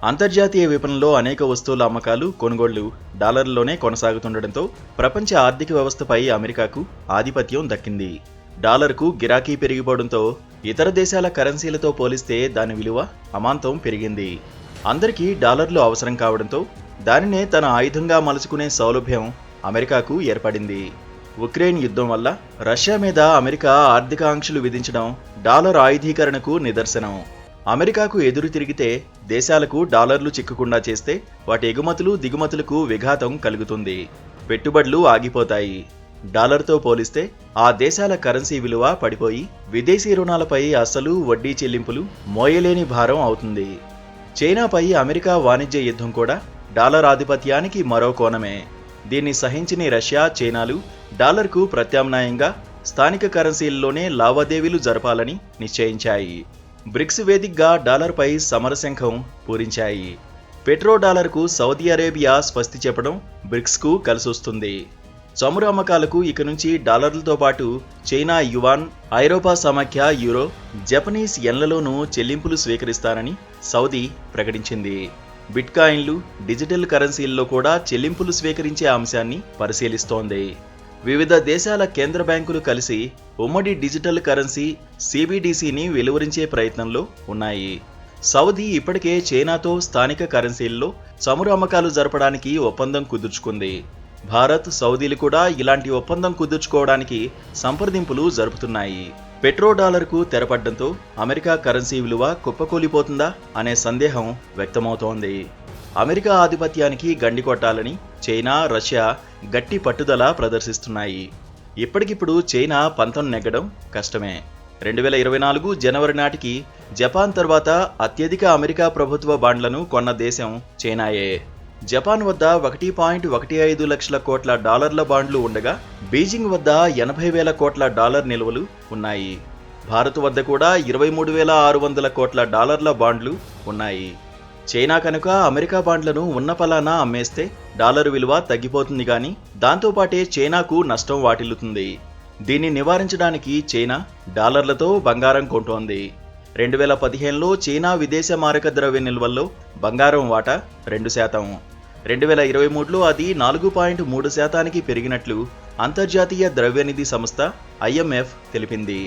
అంతర్జాతీయ విపణిలో అనేక వస్తువుల అమ్మకాలు, కొనుగోళ్లు డాలర్లలోనే కొనసాగుతుండటంతో ప్రపంచ ఆర్థిక వ్యవస్థపై అమెరికాకు ఆధిపత్యం దక్కింది. డాలర్కు గిరాకీ పెరిగిపోవడంతో ఇతర దేశాల కరెన్సీలతో పోలిస్తే దాని విలువ అమాంతం పెరిగింది. అందరికీ డాలర్లు అవసరం కావడంతో దానినే తన ఆయుధంగా మలుచుకునే సౌలభ్యం అమెరికాకు ఏర్పడింది. ఉక్రెయిన్ యుద్ధం వల్ల రష్యా మీద అమెరికా ఆర్థిక ఆంక్షలు విధించడం డాలర్ ఆయుధీకరణకు నిదర్శనం. అమెరికాకు ఎదురు తిరిగితే దేశాలకు డాలర్లు చిక్కకుండా చేస్తే వాటి ఎగుమతులు దిగుమతులకు విఘాతం కలుగుతుంది. పెట్టుబడులు ఆగిపోతాయి. డాలర్తో పోలిస్తే ఆ దేశాల కరెన్సీ విలువ పడిపోయి విదేశీ రుణాలపై అసలు వడ్డీ చెల్లింపులు మోయలేని భారం అవుతుంది. చైనాపై అమెరికా వాణిజ్య యుద్ధం కూడా డాలర్ ఆధిపత్యానికి మరో కోణమే. దీన్ని సహించని రష్యా, చైనాలు డాలర్కు ప్రత్యామ్నాయంగా స్థానిక కరెన్సీల్లోనే లావాదేవీలు జరపాలని నిశ్చయించాయి. బ్రిక్స్ వేదికగా డాలర్పై సమరశంఖం పూరించాయి. పెట్రో డాలర్కు సౌదీ అరేబియా స్వస్తి చెప్పడం బ్రిక్స్కు కలిసొస్తుంది. చమురు అమ్మకాలకు ఇక నుంచి డాలర్లతో పాటు చైనా యువాన్, ఐరోపా సమాఖ్య యూరో, జపనీస్ యెన్లలోనూ చెల్లింపులు స్వీకరిస్తారని సౌదీ ప్రకటించింది. బిట్కాయిన్లు, డిజిటల్ కరెన్సీల్లో కూడా చెల్లింపులు స్వీకరించే అంశాన్ని పరిశీలిస్తోంది. వివిధ దేశాల కేంద్ర బ్యాంకులు కలిసి ఉమ్మడి డిజిటల్ కరెన్సీ సిబిడిసిని వెలువరించే ప్రయత్నంలో ఉన్నాయి. సౌదీ ఇప్పటికే చైనాతో స్థానిక కరెన్సీల్లో చమురు అమ్మకాలు జరపడానికి ఒప్పందం కుదుర్చుకుంది. భారత్, సౌదీలు కూడా ఇలాంటి ఒప్పందం కుదుర్చుకోవడానికి సంప్రదింపులు జరుపుతున్నాయి. పెట్రో డాలర్కు తెరపడ్డంతో అమెరికా కరెన్సీ విలువ కుప్పకూలిపోతుందా అనే సందేహం వ్యక్తమవుతోంది. అమెరికా ఆధిపత్యానికి గండి కొట్టాలని చైనా, రష్యా గట్టి పట్టుదల ప్రదర్శిస్తున్నాయి. ఇప్పటికిప్పుడు చైనా పంతం నెగ్గడం కష్టమే. 2024 జనవరి నాటికి జపాన్ తర్వాత అత్యధిక అమెరికా ప్రభుత్వ బాండ్లను కొన్న దేశం చైనాయే. జపాన్ వద్ద 1.15 లక్షల కోట్ల డాలర్ల బాండ్లు ఉండగా బీజింగ్ వద్ద 80,000 కోట్ల డాలర్ నిల్వలు ఉన్నాయి. భారత్ వద్ద కూడా 23,600 కోట్ల డాలర్ల బాండ్లు ఉన్నాయి. చైనా కనుక అమెరికా బాండ్లను ఉన్న పలానా అమ్మేస్తే డాలర్ విలువ తగ్గిపోతుంది కానీ దాంతోపాటే చైనాకు నష్టం వాటిల్లుతుంది. దీన్ని నివారించడానికి చైనా డాలర్లతో బంగారం కొంటోంది. 2015లో చైనా విదేశ మారక ద్రవ్య నిల్వల్లో బంగారం వాటా 2%. 2023లో అది 4.3% పెరిగినట్లు అంతర్జాతీయ ద్రవ్యనిధి సంస్థ IMF తెలిపింది.